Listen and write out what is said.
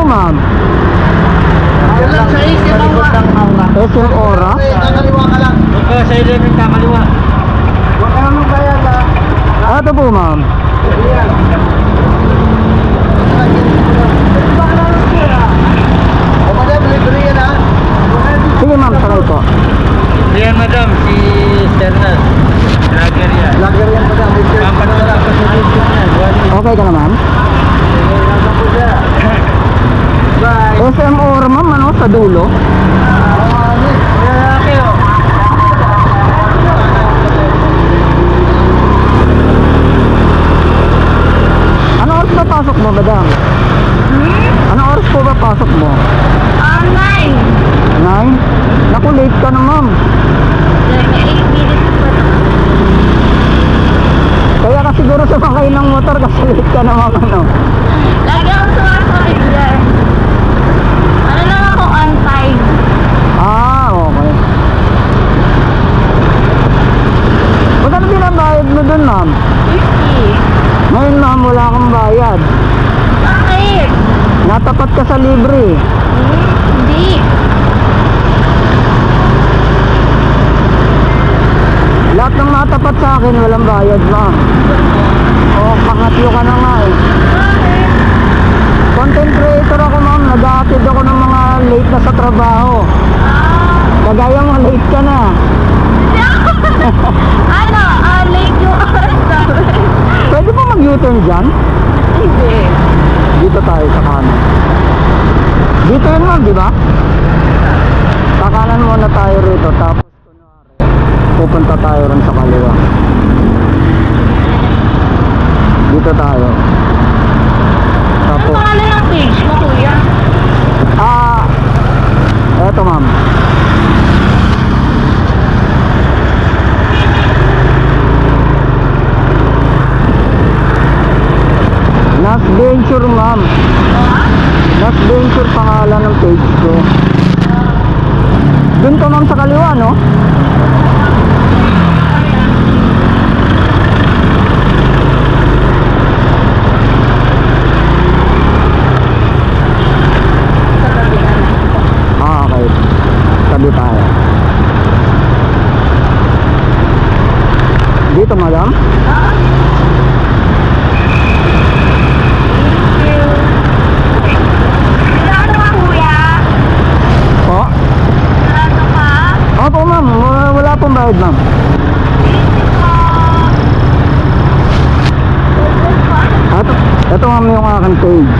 ma'am? Yan lang sa likod ng aura. SM Aura? Kakaliwa ka lang. Huwag ka sa ilalim kakaliwa. Huwag ka naman bayad ha. Ito po ma'am. Yan. O madam, libre yan ha. Sige ma'am, sakay po. Yan madam, si Sernas. Lager yan. Lager yan madam. Papat na lang kasi dito na. Okay ka na ma'am? Nasa po siya. Bye. SM Aura ma'am, ano, sa dulo? Lalaki o. Ano oras ba pasok mo, madam? Ano oras po ba pasok mo? 9. 9? Naku, late ka na ma'am. Dahil nga 8 minutes pa na. Kaya ka siguro sumakay ng motor kasi late ka na ma'am, ano? Lagi ako sumasakay dyan. Ano lang ako on time. Ah, okay. Magkano binabayad mo dun ma'am? 50. Ngayon ma'am, wala kang bayad. Bakit? Natapat ka sa libre. Hindi. Lahat ng natapat sa akin, walang bayad ma'am. O, pangatlo ka na nga eh. Bakit? Content creator ako ma'am, nag-aatid ako ng mga late na sa trabaho. Kagaya mo, late ka na. Ano? Late yung oras namin. Pwede pa mag-U-turn dyan? Hindi. Dito tayo sa kanan. Dito yun ma'am, di ba? Kakanan muna tayo rito, tapos kunwari, pupunta tayo rin sa kaliwa. Dito tayo. Ano Tapos, pangalan ng page mo, kuya? eto ma'am. Nas Venture ma'am. Nas Venture pangalan ng page ko. Dun ka ma'am sa kaliwa, no? Okay. Tabi tayo. Dito madam? Ano ka, kuya? Po? Ano ka? Opo ma'am, wala pong bayad ma'am. Ito ma'am yung aking page.